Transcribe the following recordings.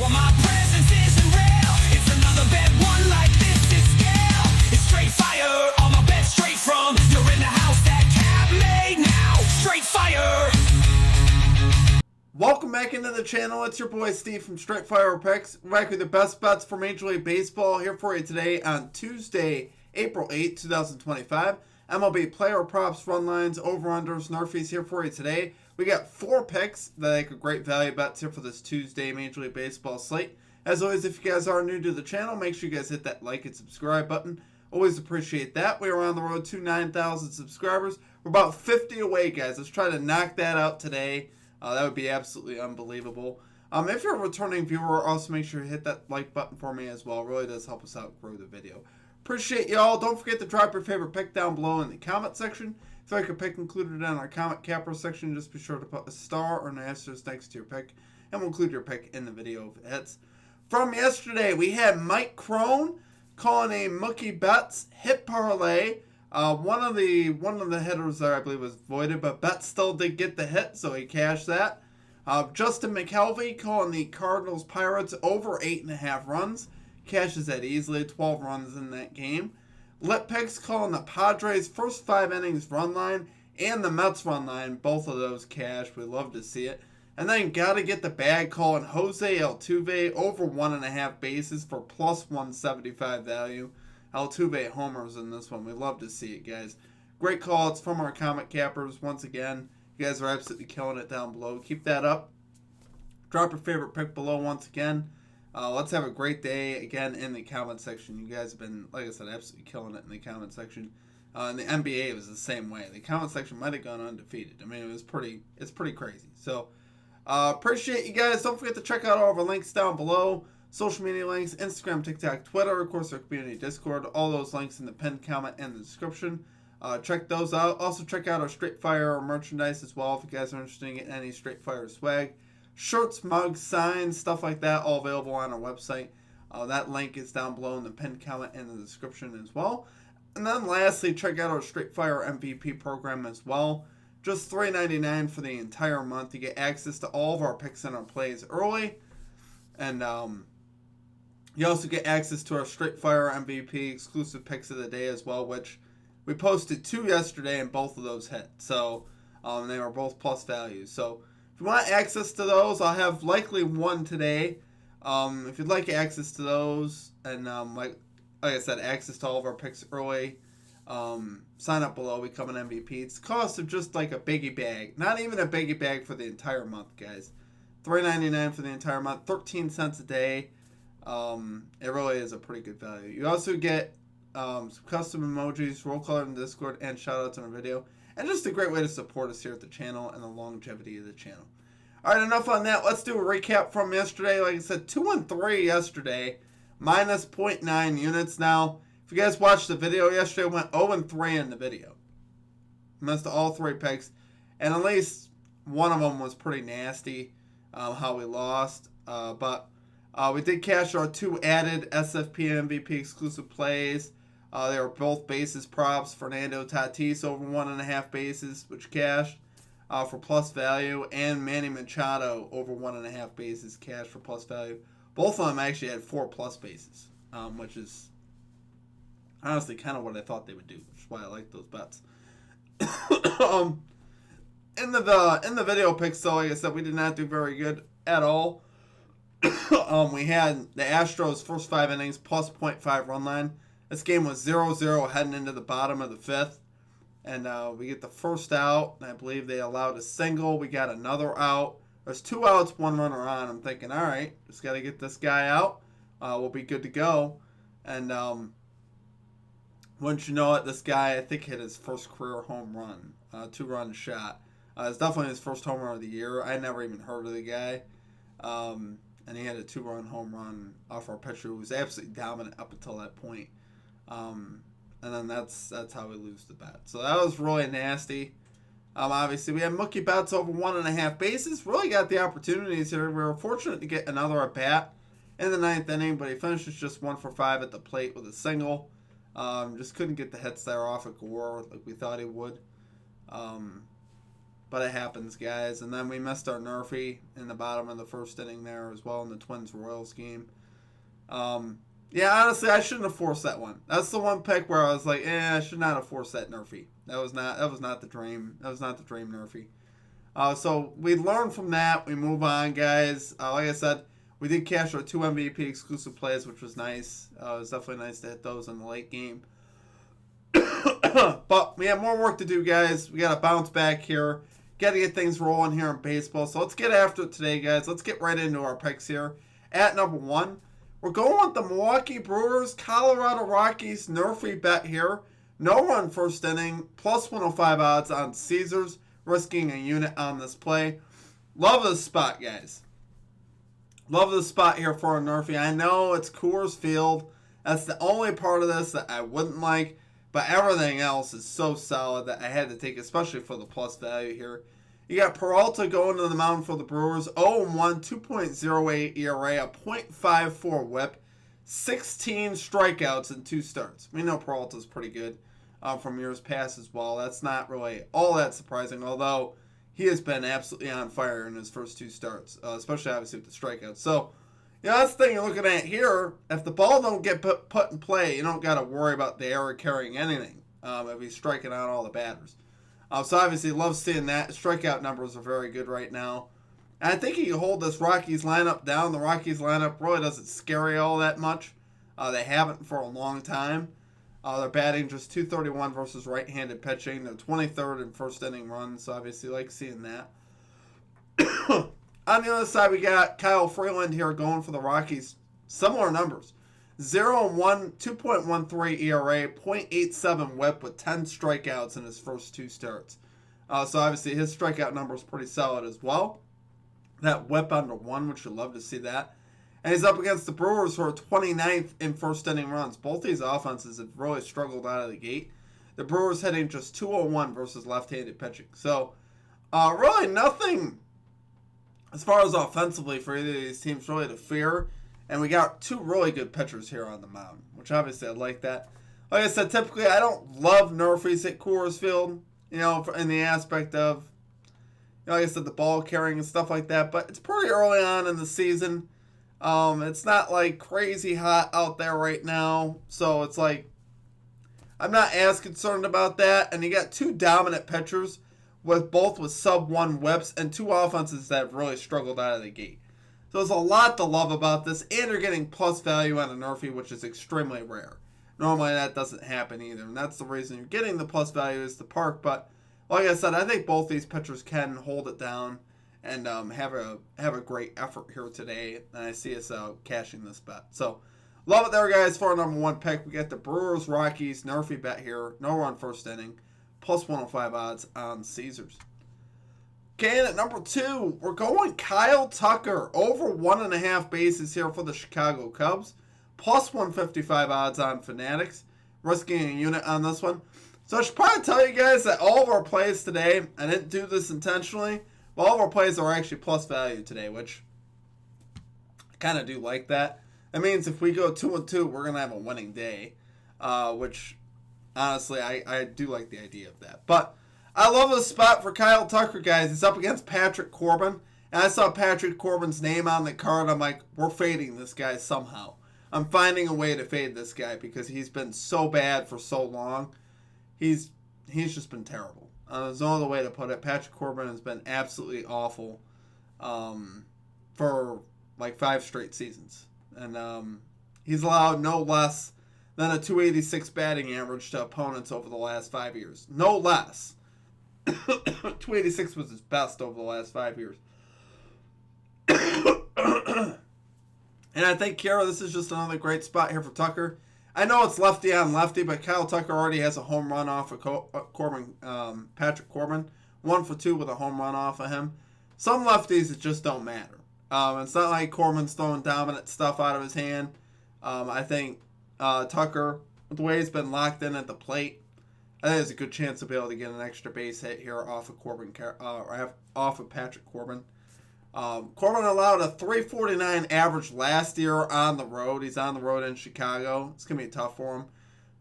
Well, my presence isn't real. It's another bad one like this is scale. It's straight fire, all my bets straight from. You're in the house, that cat made now. Straight fire. Welcome back into the channel. It's your boy Steve from Straight Fire Picks. We're back with the best bets for Major League Baseball here for you today on Tuesday, April 8, 2025. MLB player props, run lines, over-unders, NRFIs here for you today. We got 4 picks that make a great value bets here for this Tuesday Major League Baseball slate. As always, if you guys are new to the channel, make sure you guys hit that like and subscribe button. Always appreciate that. We are on the road to 9,000 subscribers. We're about 50 away, guys. Let's try to knock that out today. That would be absolutely unbelievable. If you're a returning viewer, also make sure you hit that like button for me as well. It really does help us out grow the video. Appreciate y'all. Don't forget to drop your favorite pick down below in the comment section. If you like a pick included in our comment capper section, just be sure to put a star or an asterisk next to your pick, and we'll include your pick in the video if it hits. From yesterday, we had Mike Crone calling a Mookie Betts hit parlay. One of the hitters there, I believe, was voided, but Betts still did get the hit, so he cashed that. Justin McKelvey calling the Cardinals Pirates over 8.5 runs. Cashes that easily, 12 runs in that game. Lit Picks calling the Padres first 5 innings run line and the Mets run line. Both of those cash. We love to see it. And then gotta get the bag calling Jose Altuve over 1.5 bases for plus 175 value. Altuve homers in this one. We love to see it, guys. Great call. It's from our comment cappers. Once again, you guys are absolutely killing it down below. Keep that up. Drop your favorite pick below once again. Let's have a great day again in the comment section. You guys have been, like I said, absolutely killing it in the comment section. In the NBA, it was the same way. The comment section might have gone undefeated. I mean, it's pretty crazy. So, appreciate you guys. Don't forget to check out all of our links down below. Social media links, Instagram, TikTok, Twitter, of course, our community Discord. All those links in the pinned comment and the description. Check those out. Also, check out our Straight Fire merchandise as well if you guys are interested in getting any Straight Fire swag. Shirts, mugs, signs, stuff like that, all available on our website. That link is down below in the pinned comment and the description as well. And then lastly, check out our Straight Fire MVP program as well. Just $3.99 for the entire month. You get access to all of our picks and our plays early. And you also get access to our Straight Fire MVP exclusive picks of the day as well, which we posted 2 yesterday and both of those hit. So they were both plus values. So if you want access to those, I'll have likely one today. If you'd like access to those and like I said, access to all of our picks early, sign up below, become an MVP. It's the cost of just like a biggie bag. Not even a biggie bag for the entire month, guys. $3.99 for the entire month, 13 cents a day. It really is a pretty good value. You also get some custom emojis, roll color in the Discord, and shoutouts on our video. And just a great way to support us here at the channel and the longevity of the channel. Alright, enough on that. Let's do a recap from yesterday. Like I said, 2-3 yesterday, minus 0.9 units. Now, if you guys watched the video yesterday, we went 0-3 in the video. Missed all 3 picks. And at least one of them was pretty nasty, how we lost. But we did cash our 2 added SFP MVP exclusive plays. They were both bases props. Fernando Tatis over 1.5 bases, which cashed for plus value. And Manny Machado over 1.5 bases, cashed for plus value. Both of them actually had 4 plus bases, which is honestly kind of what I thought they would do, which is why I like those bets. In the video picks, though, like I said, we did not do very good at all. We had the Astros first 5 innings plus 0.5 run line. This game was 0-0 heading into the bottom of the 5th. And we get the first out, and I believe they allowed a single. We got another out. There's 2 outs, 1 runner on. I'm thinking, all right, just got to get this guy out. We'll be good to go. And wouldn't you know it, this guy, I think, hit his first career home run, 2-run shot. It's definitely his first home run of the year. I never even heard of the guy. And he had a 2-run home run off our pitcher who was absolutely dominant up until that point. And then that's how we lose the bet. So that was really nasty. Obviously, we had Mookie Betts over 1.5 bases. Really got the opportunities here. We were fortunate to get another at-bat in the 9th inning, but he finishes just 1 for 5 at the plate with a single. Just couldn't get the hits there off of Gore like we thought he would. But but it happens, guys. And then we missed our NRFI in the bottom of the first inning there as well in the Twins-Royals game. Yeah, honestly, I shouldn't have forced that one. That's the one pick where I was like, I should not have forced that NRFI. That was not the dream. That was not the dream NRFI. So we learned from that. We move on, guys. Like I said, we did cash our 2 MVP exclusive plays, which was nice. It was definitely nice to hit those in the late game. But we have more work to do, guys. We got to bounce back here. Got to get things rolling here in baseball. So let's get after it today, guys. Let's get right into our picks here. At number 1, we're going with the Milwaukee Brewers, Colorado Rockies, NRFI bet here. No run first inning, plus 105 odds on Caesars, risking a unit on this play. Love this spot, guys. Love this spot here for a NRFI. I know it's Coors Field. That's the only part of this that I wouldn't like. But everything else is so solid that I had to take, especially for the plus value here. You got Peralta going to the mound for the Brewers. 0-1, 2.08 ERA, a .54 whip, 16 strikeouts in 2 starts. We know Peralta's pretty good from years past as well. That's not really all that surprising, although he has been absolutely on fire in his first 2 starts, especially obviously with the strikeouts. So, that's the thing you're looking at here. If the ball don't get put in play, you don't got to worry about the error carrying anything if he's striking out all the batters. So obviously, love seeing that. Strikeout numbers are very good right now. And I think he can hold this Rockies lineup down. The Rockies lineup really doesn't scare you all that much. They haven't for a long time. They're batting just .231 versus right-handed pitching. They're 23rd in first inning runs, so obviously like seeing that. On the other side, we got Kyle Freeland here going for the Rockies. Similar numbers. 0-1, 2.13 ERA, .87 whip with 10 strikeouts in his first 2 starts. So obviously his strikeout number is pretty solid as well. That whip under 1, which you'd love to see that. And he's up against the Brewers, who are 29th in first inning runs. Both these offenses have really struggled out of the gate. The Brewers hitting just .201 versus left-handed pitching. So really nothing as far as offensively for either of these teams really to fear. And we got 2 really good pitchers here on the mound, which obviously I like that. Like I said, typically I don't love NRFIs at Coors Field, in the aspect of, like I said, the ball carrying and stuff like that. But it's pretty early on in the season. It's not like crazy hot out there right now. So it's like, I'm not as concerned about that. And you got 2 dominant pitchers with sub-1 whips and 2 offenses that have really struggled out of the gate. So there's a lot to love about this, and you're getting plus value on a NRFI, which is extremely rare. Normally that doesn't happen either, and that's the reason you're getting the plus value is the park. But like I said, I think both these pitchers can hold it down and have a great effort here today, and I see us cashing this bet. So love it there, guys, for our number 1 pick. We got the Brewers Rockies NRFI bet here, no run first inning, plus 105 odds on Caesars. Okay, and at number 2, we're going Kyle Tucker, over 1.5 bases here for the Chicago Cubs, plus 155 odds on Fanatics, risking a unit on this one. So I should probably tell you guys that all of our plays today, I didn't do this intentionally, but all of our plays are actually plus value today, which I kind of do like that. That means if we go 2-2, we're going to have a winning day, which honestly, I do like the idea of that. But I love this spot for Kyle Tucker, guys. He's up against Patrick Corbin. And I saw Patrick Corbin's name on the card. I'm like, we're fading this guy somehow. I'm finding a way to fade this guy because he's been so bad for so long. He's just been terrible. There's no other way to put it. Patrick Corbin has been absolutely awful for like 5 straight seasons. And he's allowed no less than a .286 batting average to opponents over the last 5 years. No less. .286 was his best over the last 5 years. And I think, Kiara, this is just another great spot here for Tucker. I know it's lefty on lefty, but Kyle Tucker already has a home run off of Patrick Corbin. 1 for 2 with a home run off of him. Some lefties, it just don't matter. It's not like Corbin's throwing dominant stuff out of his hand. I think Tucker, with the way he's been locked in at the plate, I think there's a good chance to be able to get an extra base hit here off of off of Patrick Corbin. Corbin allowed a .349 average last year on the road. He's on the road in Chicago. It's going to be tough for him.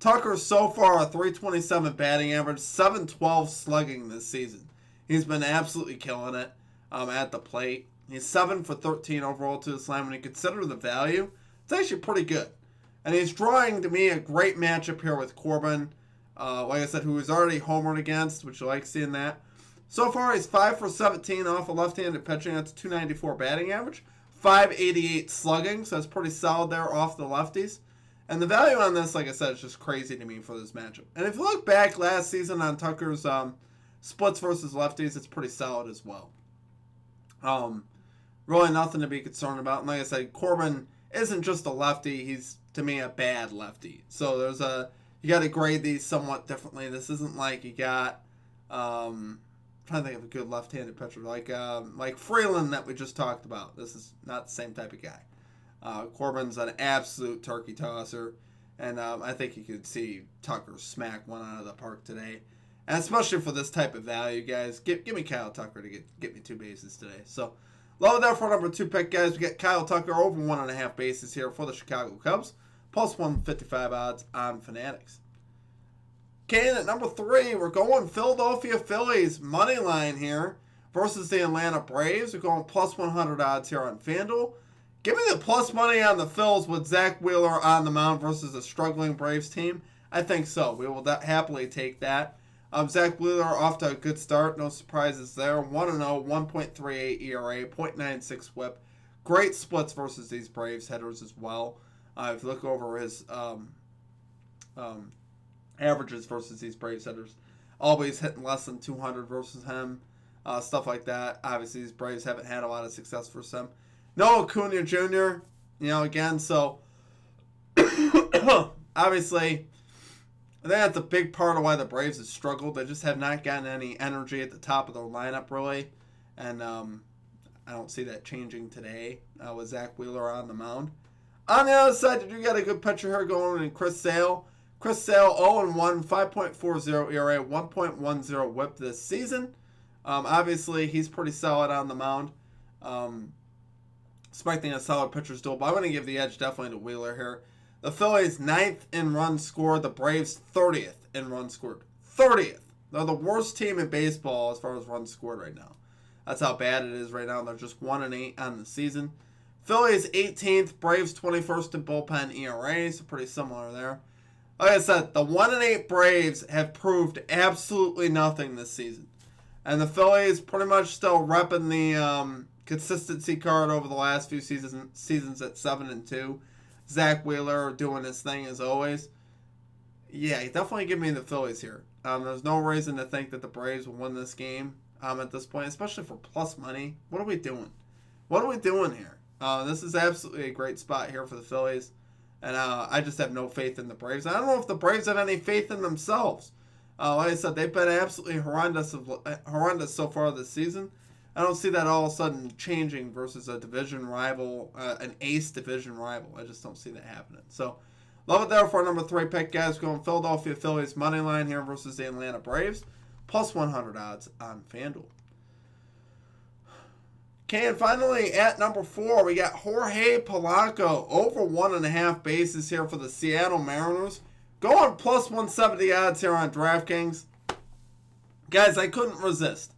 Tucker so far a .327 batting average, .712 slugging this season. He's been absolutely killing it at the plate. He's 7 for 13 overall to the slam. When you consider the value, it's actually pretty good. And he's drawing, to me, a great matchup here with Corbin. Like I said, who he's already homered against, which you like seeing that. So far, he's 5 for 17 off of left-handed pitching. That's a 294 batting average. 588 slugging, so that's pretty solid there off the lefties. And the value on this, like I said, is just crazy to me for this matchup. And if you look back last season on Tucker's splits versus lefties, it's pretty solid as well. Really nothing to be concerned about. And like I said, Corbin isn't just a lefty. He's, to me, a bad lefty. So you got to grade these somewhat differently. This isn't like you got, I'm trying to think of a good left-handed pitcher, like Freeland that we just talked about. This is not the same type of guy. Corbin's an absolute turkey tosser, and I think you could see Tucker smack one out of the park today. And especially for this type of value, guys, give me Kyle Tucker to get me 2 bases today. So, love it there for number 2 pick, guys. We get Kyle Tucker over 1.5 bases here for the Chicago Cubs. Plus 155 odds on Fanatics. Okay, at number 3, we're going Philadelphia Phillies money line here versus the Atlanta Braves. We're going plus 100 odds here on FanDuel. Give me the plus money on the Phils with Zach Wheeler on the mound versus a struggling Braves team. I think so. We will happily take that. Zach Wheeler off to a good start. No surprises there. 1-0, 1.38 ERA, 0.96 whip. Great splits versus these Braves hitters as well. If you look over his averages versus these Braves hitters, always hitting less than 200 versus him. Stuff like that. Obviously, these Braves haven't had a lot of success versus him. No Acuna Jr., again, so obviously, I think that's a big part of why the Braves have struggled. They just have not gotten any energy at the top of their lineup, really. And I don't see that changing today with Zach Wheeler on the mound. On the other side, you got a good pitcher here going in Chris Sale. Chris Sale 0-1, 5.40 ERA, 1.10 whip this season. Obviously, he's pretty solid on the mound. Expecting a solid pitcher's duel, but I'm going to give the edge definitely to Wheeler here. The Phillies 9th in runs scored. The Braves 30th in runs scored. 30th. They're the worst team in baseball as far as runs scored right now. That's how bad it is right now. They're just 1-8 on the season. Phillies 18th. Braves 21st in bullpen ERA, so pretty similar there. Like I said, the 1-8 Braves have proved absolutely nothing this season. And the Phillies pretty much still repping the consistency card over the last few seasons at 7-2. Zach Wheeler doing his thing as always. Yeah, definitely give me the Phillies here. There's no reason to think that the Braves will win this game at this point, especially for plus money. What are we doing? What are we doing here? This is absolutely a great spot here for the Phillies. And I just have no faith in the Braves. I don't know if the Braves have any faith in themselves. Like I said, they've been absolutely horrendous so far this season. I don't see that all of a sudden changing versus a division rival, an ace division rival. I just don't see that happening. So, love it there for our number 3 pick, guys. Going Philadelphia Phillies money line here versus the Atlanta Braves. Plus 100 odds on FanDuel. Okay, and finally at number 4, we got Jorge Polanco over 1.5 bases here for the Seattle Mariners. Going plus 170 odds here on DraftKings. Guys, I couldn't resist.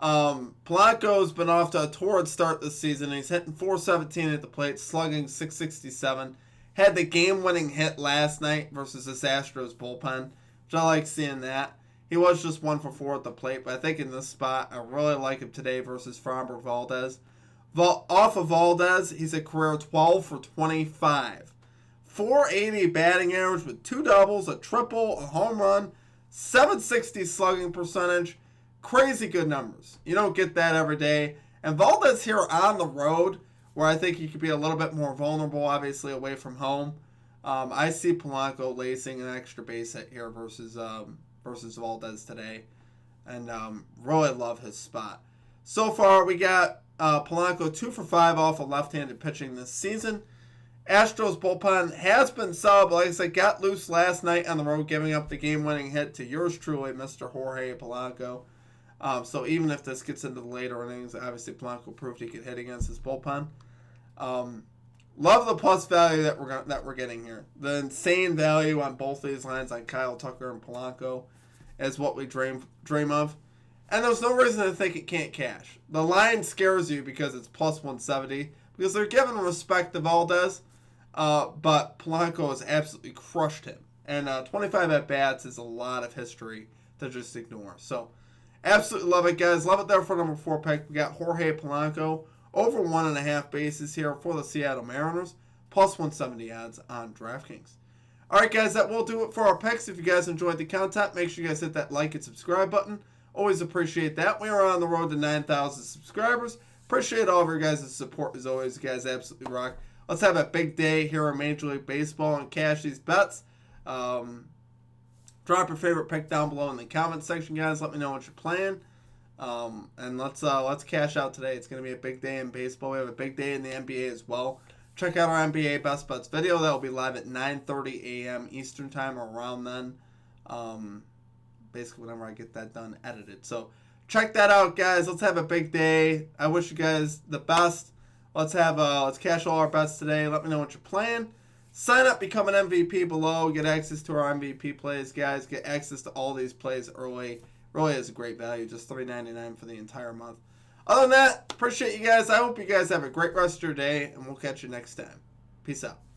Polanco's been off to a torrid start this season. He's hitting .417 at the plate, slugging .667. Had the game-winning hit last night versus this Astros bullpen, which I like seeing that. He was just 1 for 4 at the plate, but I think in this spot, I really like him today versus Framber Valdez. Off of Valdez, he's a career 12 for 25. 480 batting average with 2 doubles, a triple, a home run, 760 slugging percentage. Crazy good numbers. You don't get that every day. And Valdez here on the road, where I think he could be a little bit more vulnerable, obviously away from home. I see Polanco lacing an extra base hit here versus Valdez today. And really love his spot. So far, we got Polanco 2 for 5 off of left-handed pitching this season. Astros bullpen has been solid, but like I said, got loose last night on the road, giving up the game-winning hit to yours truly, Mr. Jorge Polanco. So even if this gets into the later innings, obviously Polanco proved he could hit against his bullpen. Love the plus value that we're getting here. The insane value on both these lines on Kyle Tucker and Polanco is what we dream of. And there's no reason to think it can't cash. The line scares you because it's plus 170, because they're giving respect to Valdez, but Polanco has absolutely crushed him. And 25 at-bats is a lot of history to just ignore. So, absolutely love it, guys. Love it there for number 4 pick. We got Jorge Polanco over 1.5 bases here for the Seattle Mariners, plus 170 odds on DraftKings. All right, guys, that will do it for our picks. If you guys enjoyed the content, make sure you guys hit that like and subscribe button. Always appreciate that. We are on the road to 9,000 subscribers. Appreciate all of your guys' support as always. You guys absolutely rock. Let's have a big day here in Major League Baseball and cash these bets. Drop your favorite pick down below in the comment section, guys. Let me know what you're playing. And let's cash out today. It's going to be a big day in baseball. We have a big day in the NBA as well. Check out our NBA Best Bets video. That will be live at 9:30 a.m. Eastern Time or around then. Basically, whenever I get that done, edited. So, check that out, guys. Let's have a big day. I wish you guys the best. Let's cash all our bets today. Let me know what you're playing. Sign up, become an MVP below. Get access to our MVP plays, guys. Get access to all these plays early. Really is a great value. Just $3.99 for the entire month. Other than that, appreciate you guys. I hope you guys have a great rest of your day, and we'll catch you next time. Peace out.